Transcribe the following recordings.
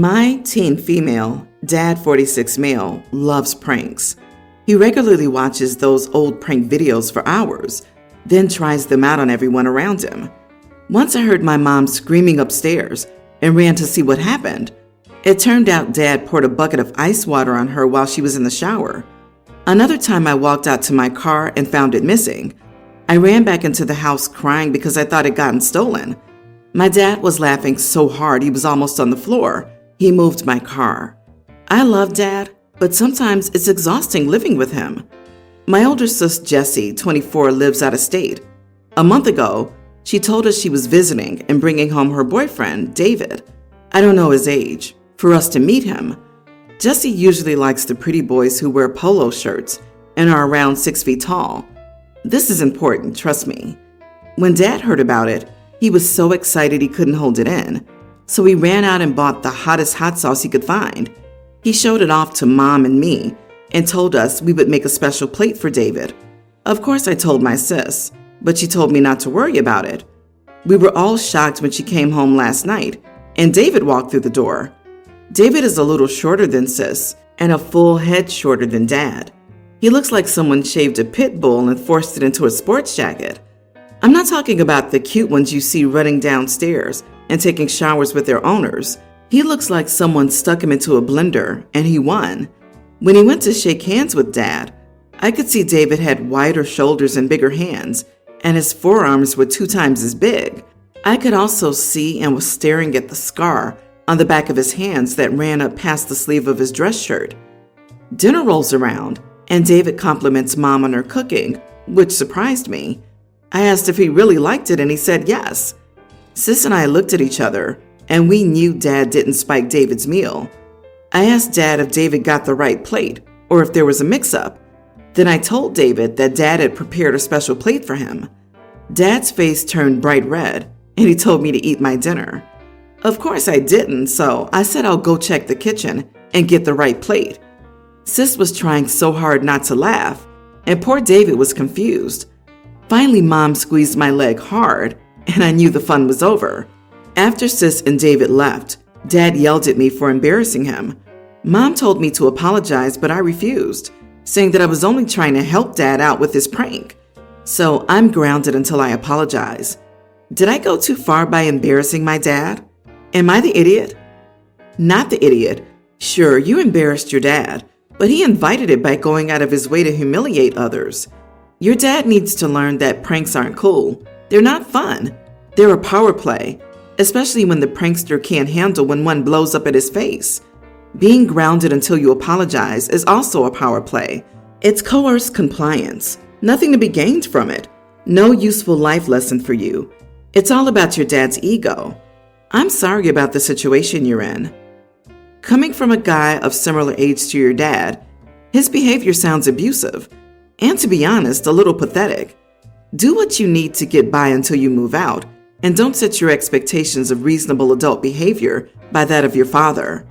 My teen female, dad 46 male, loves pranks. He regularly watches those old prank videos for hours, then tries them out on everyone around him. Once I heard my mom screaming upstairs and ran to see what happened. It turned out dad poured a bucket of ice water on her while she was in the shower. Another time I walked out to my car and found it missing. I ran back into the house crying because I thought it gotten stolen. My dad was laughing so hard he was almost on the floor. He moved my car. I love dad, but sometimes it's exhausting living with him. My older sister Jessie, 24, lives out of state. A month ago, she told us she was visiting and bringing home her boyfriend, David. I don't know his age, for us to meet him. Jessie usually likes the pretty boys who wear polo shirts and are around 6 feet tall. This is important, trust me. When Dad heard about it, he was so excited he couldn't hold it in. So he ran out and bought the hottest hot sauce he could find. He showed it off to Mom and me and told us we would make a special plate for David. Of course I told my sis, but she told me not to worry about it. We were all shocked when she came home last night and David walked through the door. David is a little shorter than sis and a full head shorter than Dad. He looks like someone shaved a pit bull and forced it into a sports jacket. I'm not talking about the cute ones you see running downstairs and taking showers with their owners. He looks like someone stuck him into a blender and he won. When he went to shake hands with Dad, I could see David had wider shoulders and bigger hands, and his forearms were 2 times as big. I could also see and was staring at the scar on the back of his hands that ran up past the sleeve of his dress shirt. Dinner rolls around, and David compliments Mom on her cooking, which surprised me. I asked if he really liked it, and he said yes. Sis and I looked at each other, and we knew Dad didn't spike David's meal. I asked Dad if David got the right plate, or if there was a mix-up. Then I told David that Dad had prepared a special plate for him. Dad's face turned bright red, and he told me to eat my dinner. Of course I didn't, so I said I'll go check the kitchen and get the right plate. Sis was trying so hard not to laugh, and poor David was confused. Finally, Mom squeezed my leg hard, and I knew the fun was over. After Sis and David left, Dad yelled at me for embarrassing him. Mom told me to apologize, but I refused, saying that I was only trying to help Dad out with his prank. So I'm grounded until I apologize. Did I go too far by embarrassing my dad? Am I the idiot? Not the idiot. Sure, you embarrassed your dad, but he invited it by going out of his way to humiliate others. Your dad needs to learn that pranks aren't cool. They're not fun. They're a power play, especially when the prankster can't handle when one blows up at his face. Being grounded until you apologize is also a power play. It's coerced compliance. Nothing to be gained from it. No useful life lesson for you. It's all about your dad's ego. I'm sorry about the situation you're in. Coming from a guy of similar age to your dad, his behavior sounds abusive, and to be honest, a little pathetic. Do what you need to get by until you move out, and don't set your expectations of reasonable adult behavior by that of your father.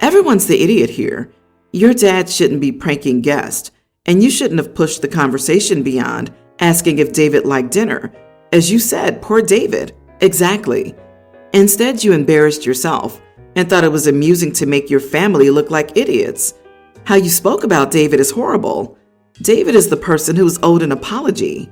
Everyone's the idiot here. Your dad shouldn't be pranking guests, and you shouldn't have pushed the conversation beyond asking if David liked dinner. As you said, poor David. Exactly. Instead, you embarrassed yourself and thought it was amusing to make your family look like idiots. How you spoke about David is horrible. David is the person who is owed an apology.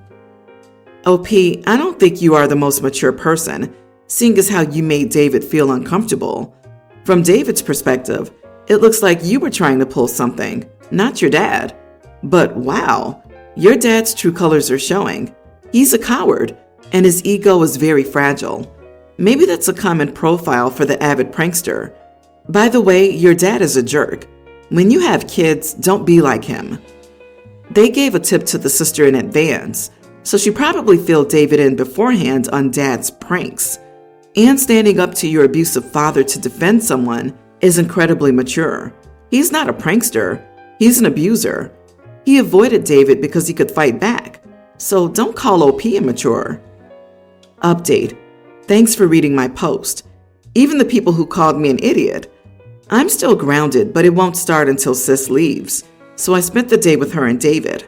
OP, I don't think you are the most mature person, seeing as how you made David feel uncomfortable. From David's perspective, it looks like you were trying to pull something, not your dad. But wow, your dad's true colors are showing. He's a coward, and his ego is very fragile. Maybe that's a common profile for the avid prankster. By the way, your dad is a jerk. When you have kids, don't be like him. They gave a tip to the sister in advance, so she probably filled David in beforehand on Dad's pranks. And standing up to your abusive father to defend someone is incredibly mature. He's not a prankster, he's an abuser. He avoided David because he could fight back, so don't call OP immature. Update. Thanks for reading my post. Even the people who called me an idiot. I'm still grounded, but it won't start until Sis leaves, so I spent the day with her and David.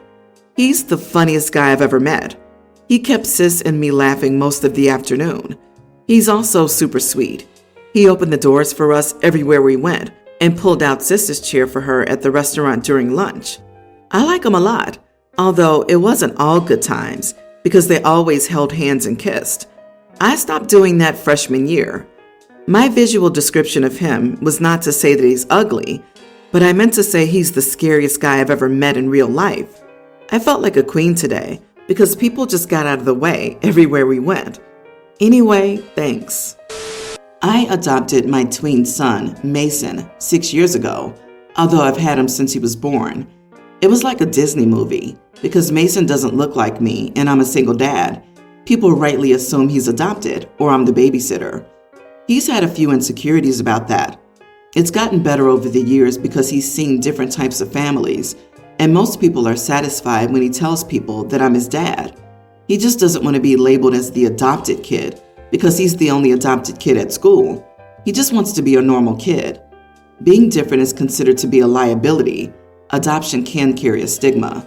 He's the funniest guy I've ever met. He kept Sis and me laughing most of the afternoon. He's also super sweet. He opened the doors for us everywhere we went and pulled out Sister's chair for her at the restaurant during lunch. I like him a lot, although it wasn't all good times because they always held hands and kissed. I stopped doing that freshman year. My visual description of him was not to say that he's ugly, but I meant to say he's the scariest guy I've ever met in real life. I felt like a queen today because people just got out of the way everywhere we went. Anyway, thanks. I adopted my tween son, Mason, 6 years ago, although I've had him since he was born. It was like a Disney movie because Mason doesn't look like me and I'm a single dad. People rightly assume he's adopted or I'm the babysitter. He's had a few insecurities about that. It's gotten better over the years because he's seen different types of families, and most people are satisfied when he tells people that I'm his dad. He just doesn't want to be labeled as the adopted kid because he's the only adopted kid at school. He just wants to be a normal kid. Being different is considered to be a liability. Adoption can carry a stigma.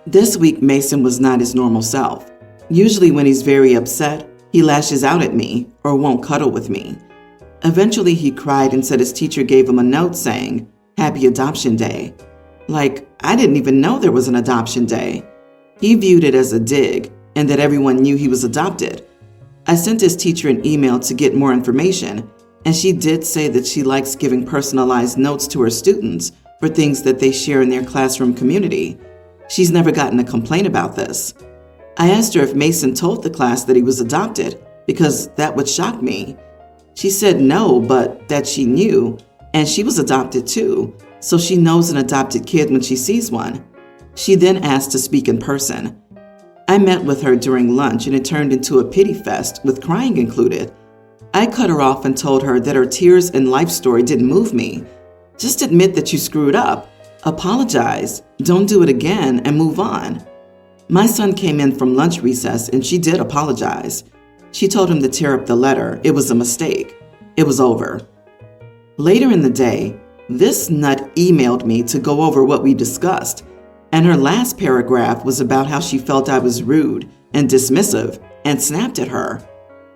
This week, Mason was not his normal self. Usually when he's very upset, he lashes out at me or won't cuddle with me. Eventually, he cried and said his teacher gave him a note saying, "Happy Adoption Day." Like, I didn't even know there was an adoption day. He viewed it as a dig and that everyone knew he was adopted. I sent his teacher an email to get more information, and she did say that she likes giving personalized notes to her students for things that they share in their classroom community. She's never gotten a complaint about this. I asked her if Mason told the class that he was adopted, because that would shock me. She said no, but that she knew, and she was adopted too, so she knows an adopted kid when she sees one. She then asked to speak in person. I met with her during lunch and it turned into a pity fest with crying included. I cut her off and told her that her tears and life story didn't move me. Just admit that you screwed up, apologize, don't do it again, and move on. My son came in from lunch recess and she did apologize. She told him to tear up the letter. It was a mistake. It was over. Later in the day, this nut emailed me to go over what we discussed, and her last paragraph was about how she felt I was rude and dismissive and snapped at her.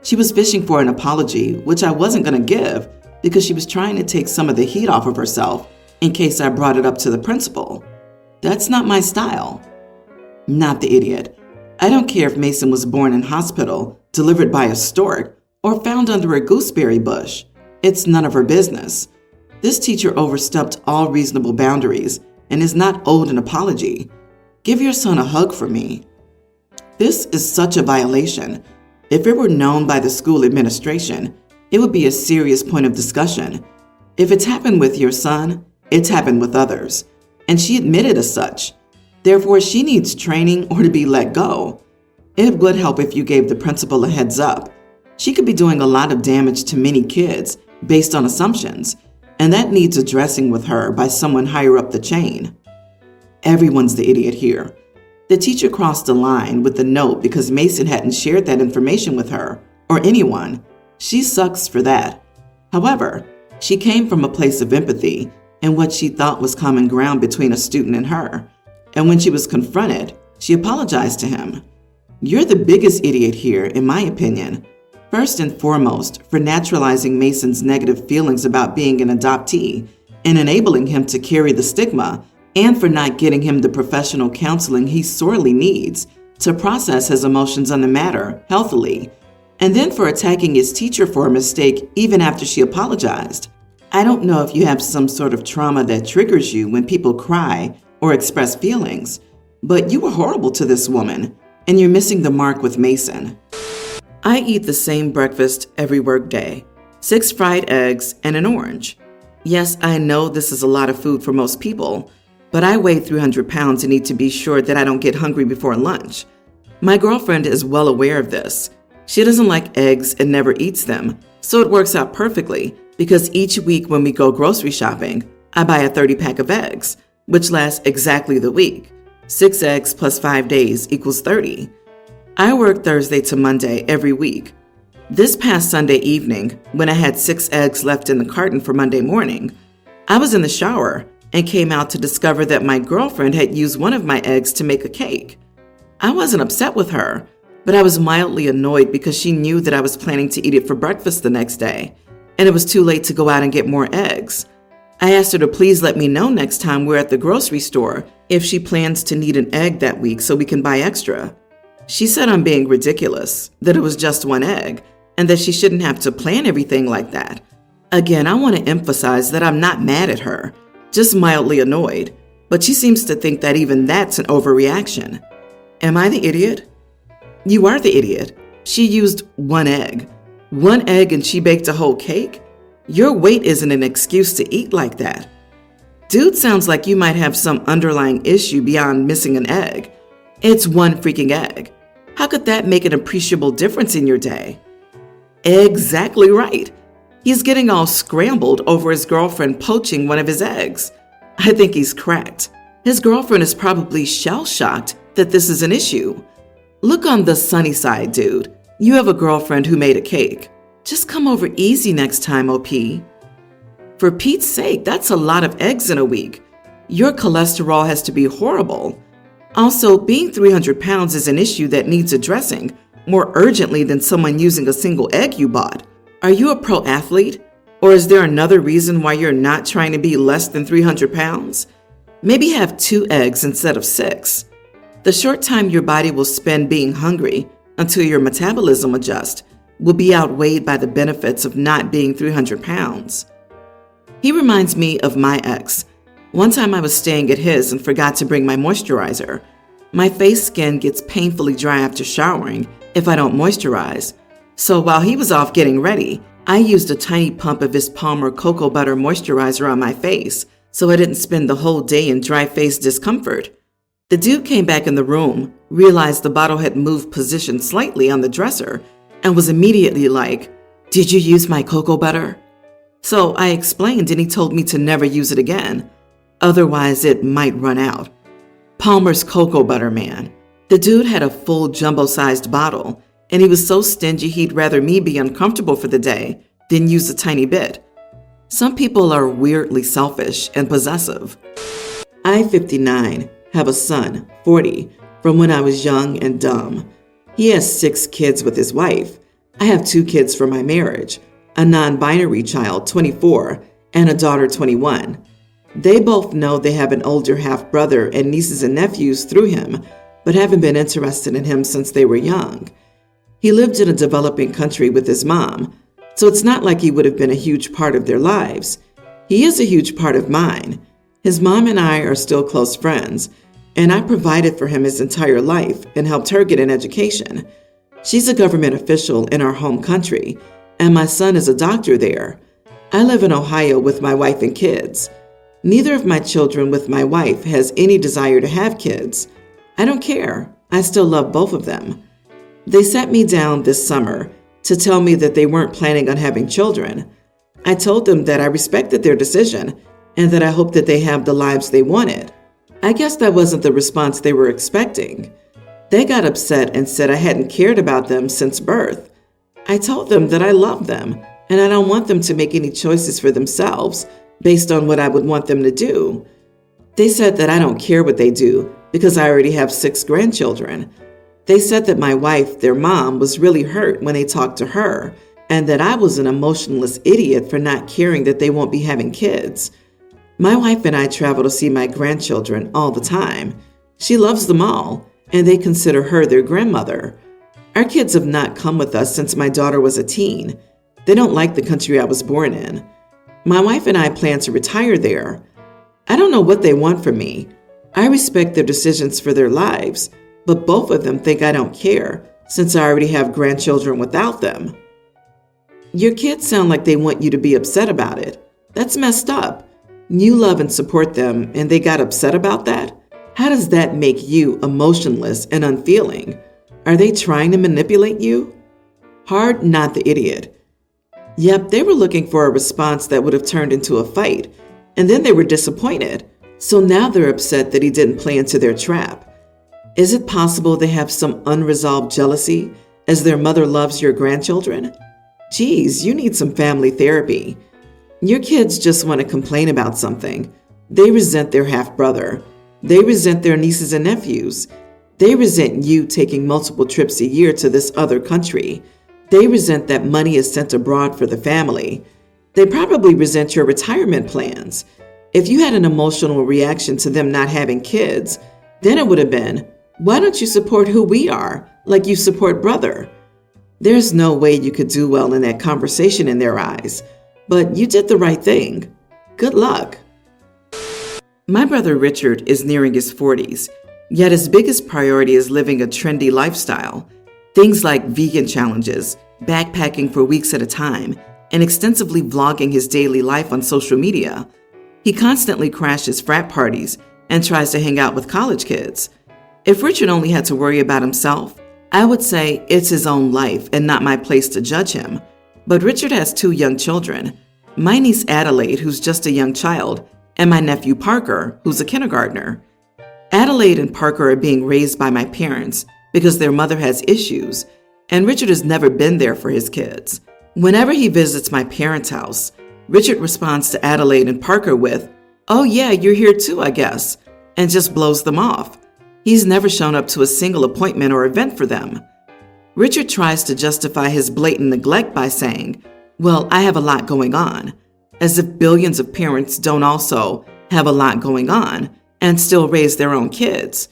She was fishing for an apology, which I wasn't going to give because she was trying to take some of the heat off of herself in case I brought it up to the principal. That's not my style. Not the idiot. I don't care if Mason was born in hospital, delivered by a stork, or found under a gooseberry bush. It's none of her business. This teacher overstepped all reasonable boundaries and is not owed an apology. Give your son a hug for me. This is such a violation. If it were known by the school administration, it would be a serious point of discussion. If it's happened with your son, it's happened with others, and she admitted as such. Therefore, she needs training or to be let go. It would help if you gave the principal a heads up. She could be doing a lot of damage to many kids based on assumptions, and that needs addressing with her by someone higher up the chain. Everyone's the idiot here. The teacher crossed the line with the note because Mason hadn't shared that information with her or anyone. She sucks for that. However, she came from a place of empathy and what she thought was common ground between a student and her. And when she was confronted, she apologized to him. You're the biggest idiot here, in my opinion. First and foremost, for naturalizing Mason's negative feelings about being an adoptee and enabling him to carry the stigma, and for not getting him the professional counseling he sorely needs to process his emotions on the matter healthily, and then for attacking his teacher for a mistake even after she apologized. I don't know if you have some sort of trauma that triggers you when people cry or express feelings, but you were horrible to this woman, and you're missing the mark with Mason. I eat the same breakfast every workday, 6 fried eggs and an orange. Yes, I know this is a lot of food for most people, but I weigh 300 pounds and need to be sure that I don't get hungry before lunch. My girlfriend is well aware of this. She doesn't like eggs and never eats them, so it works out perfectly because each week when we go grocery shopping, I buy a 30-pack of eggs, which lasts exactly the week. 6 eggs plus 5 days equals 30. I work Thursday to Monday every week. This past Sunday evening, when I had 6 eggs left in the carton for Monday morning, I was in the shower and came out to discover that my girlfriend had used one of my eggs to make a cake. I wasn't upset with her, but I was mildly annoyed because she knew that I was planning to eat it for breakfast the next day. and it was too late to go out and get more eggs. I asked her to please let me know next time we're at the grocery store if she plans to need an egg that week so we can buy extra. She said I'm being ridiculous, that it was just one egg, and that she shouldn't have to plan everything like that. Again, I want to emphasize that I'm not mad at her, just mildly annoyed, but she seems to think that even that's an overreaction. Am I the idiot? You are the idiot. She used one egg. One egg and she baked a whole cake? Your weight isn't an excuse to eat like that. Dude, sounds like you might have some underlying issue beyond missing an egg. It's one freaking egg. How could that make an appreciable difference in your day? Exactly right. He's getting all scrambled over his girlfriend poaching one of his eggs. I think he's cracked. His girlfriend is probably shell-shocked that this is an issue. Look on the sunny side, dude. You have a girlfriend who made a cake. Just come over easy next time, OP. For Pete's sake, that's a lot of eggs in a week. Your cholesterol has to be horrible. Also, being 300 pounds is an issue that needs addressing more urgently than someone using a single egg you bought. Are you a pro athlete? Or is there another reason why you're not trying to be less than 300 pounds? Maybe have 2 eggs instead of 6. The short time your body will spend being hungry until your metabolism adjusts will be outweighed by the benefits of not being 300 pounds. He reminds me of my ex. One time I was staying at his and forgot to bring my moisturizer. My face skin gets painfully dry after showering if I don't moisturize. So while he was off getting ready, I used a tiny pump of his Palmer cocoa butter moisturizer on my face so I didn't spend the whole day in dry face discomfort. The dude came back in the room, realized the bottle had moved position slightly on the dresser, and was immediately like, "Did you use my cocoa butter?" So I explained and he told me to never use it again. Otherwise, it might run out. Palmer's cocoa butter, man. The dude had a full jumbo-sized bottle, and he was so stingy he'd rather me be uncomfortable for the day than use a tiny bit. Some people are weirdly selfish and possessive. I, 59, have a son, 40, from when I was young and dumb. He has 6 kids with his wife. I have 2 kids from my marriage, a non-binary child, 24, and a daughter, 21. They both know they have an older half-brother and nieces and nephews through him, but haven't been interested in him since they were young. He lived in a developing country with his mom, so it's not like he would have been a huge part of their lives. He is a huge part of mine. His mom and I are still close friends, and I provided for him his entire life and helped her get an education. She's a government official in our home country, and my son is a doctor there. I live in Ohio with my wife and kids. Neither of my children with my wife has any desire to have kids. I don't care. I still love both of them. They sat me down this summer to tell me that they weren't planning on having children. I told them that I respected their decision and that I hoped that they have the lives they wanted. I guess that wasn't the response they were expecting. They got upset and said I hadn't cared about them since birth. I told them that I love them and I don't want them to make any choices for themselves based on what I would want them to do. They said that I don't care what they do because I already have 6 grandchildren. They said that my wife, their mom, was really hurt when they talked to her, and that I was an emotionless idiot for not caring that they won't be having kids. My wife and I travel to see my grandchildren all the time. She loves them all, and they consider her their grandmother. Our kids have not come with us since my daughter was a teen. They don't like the country I was born in. My wife and I plan to retire there. I don't know what they want from me. I respect their decisions for their lives, but both of them think I don't care since I already have grandchildren without them. Your kids sound like they want you to be upset about it. That's messed up. You love and support them and they got upset about that? How does that make you emotionless and unfeeling? Are they trying to manipulate you? Hard, not the idiot. Yep, they were looking for a response that would have turned into a fight, and then they were disappointed. So now they're upset that he didn't play into their trap. Is it possible they have some unresolved jealousy as their mother loves your grandchildren? Geez, you need some family therapy. Your kids just want to complain about something. They resent their half-brother. They resent their nieces and nephews. They resent you taking multiple trips a year to this other country. They resent that money is sent abroad for the family. They probably resent your retirement plans. If you had an emotional reaction to them not having kids, then it would have been, why don't you support who we are, like you support brother? There's no way you could do well in that conversation in their eyes, but you did the right thing. Good luck. My brother Richard is nearing his 40s, yet his biggest priority is living a trendy lifestyle. Things like vegan challenges, backpacking for weeks at a time, and extensively vlogging his daily life on social media. He constantly crashes frat parties and tries to hang out with college kids. If Richard only had to worry about himself, I would say it's his own life and not my place to judge him. But Richard has 2 young children, my niece Adelaide, who's just a young child, and my nephew Parker, who's a kindergartner. Adelaide and Parker are being raised by my parents because their mother has issues, and Richard has never been there for his kids. Whenever he visits my parents' house, Richard responds to Adelaide and Parker with, "Oh yeah, you're here too, I guess," and just blows them off. He's never shown up to a single appointment or event for them. Richard tries to justify his blatant neglect by saying, "Well, I have a lot going on," as if billions of parents don't also have a lot going on and still raise their own kids.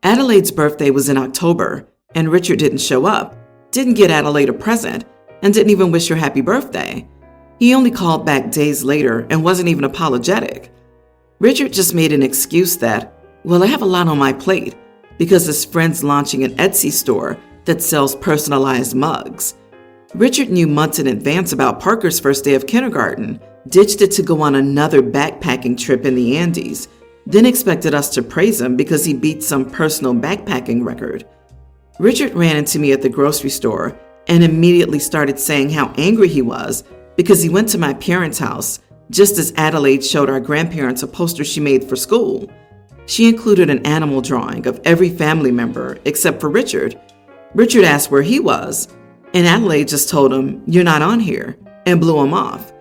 Adelaide's birthday was in October, and Richard didn't show up, didn't get Adelaide a present, and didn't even wish her happy birthday. He only called back days later and wasn't even apologetic. Richard just made an excuse that, well, I have a lot on my plate, because his friend's launching an Etsy store that sells personalized mugs. Richard knew months in advance about Parker's first day of kindergarten, ditched it to go on another backpacking trip in the Andes, then expected us to praise him because he beat some personal backpacking record. Richard ran into me at the grocery store and immediately started saying how angry he was because he went to my parents' house just as Adelaide showed our grandparents a poster she made for school. She included an animal drawing of every family member except for Richard. Richard asked where he was, and Adelaide just told him, "You're not on here," and blew him off.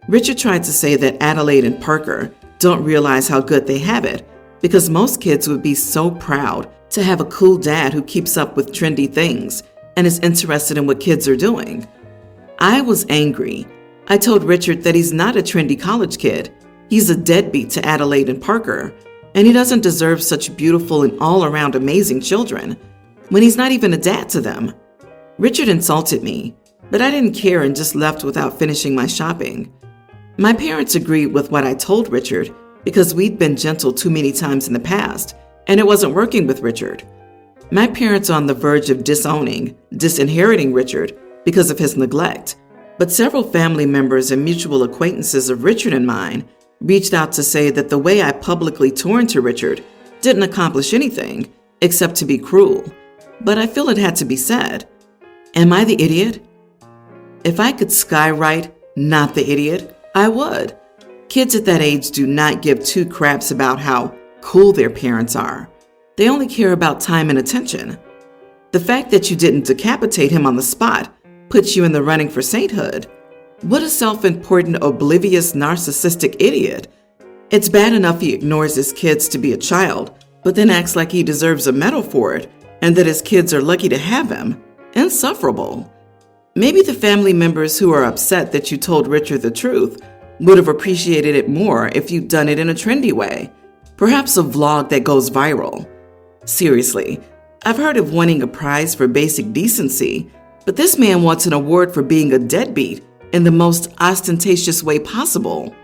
Richard tried to say that Adelaide and Parker don't realize how good they have it because most kids would be so proud to have a cool dad who keeps up with trendy things and is interested in what kids are doing. I was angry. I told Richard that he's not a trendy college kid. He's a deadbeat to Adelaide and Parker, and he doesn't deserve such beautiful and all-around amazing children when he's not even a dad to them. Richard insulted me, but I didn't care and just left without finishing my shopping. My parents agreed with what I told Richard because we'd been gentle too many times in the past, and it wasn't working with Richard. My parents are on the verge of disinheriting Richard because of his neglect, but several family members and mutual acquaintances of Richard and mine reached out to say that the way I publicly tore into Richard didn't accomplish anything except to be cruel, but I feel it had to be said. Am I the idiot? If I could skywrite not the idiot, I would. Kids at that age do not give 2 craps about how cool their parents are. They only care about time and attention. The fact that you didn't decapitate him on the spot puts you in the running for sainthood. What a self-important, oblivious, narcissistic idiot. It's bad enough he ignores his kids to be a child, but then acts like he deserves a medal for it and that his kids are lucky to have him. Insufferable. Maybe the family members who are upset that you told Richard the truth would have appreciated it more if you'd done it in a trendy way. Perhaps a vlog that goes viral. Seriously, I've heard of winning a prize for basic decency, but this man wants an award for being a deadbeat in the most ostentatious way possible.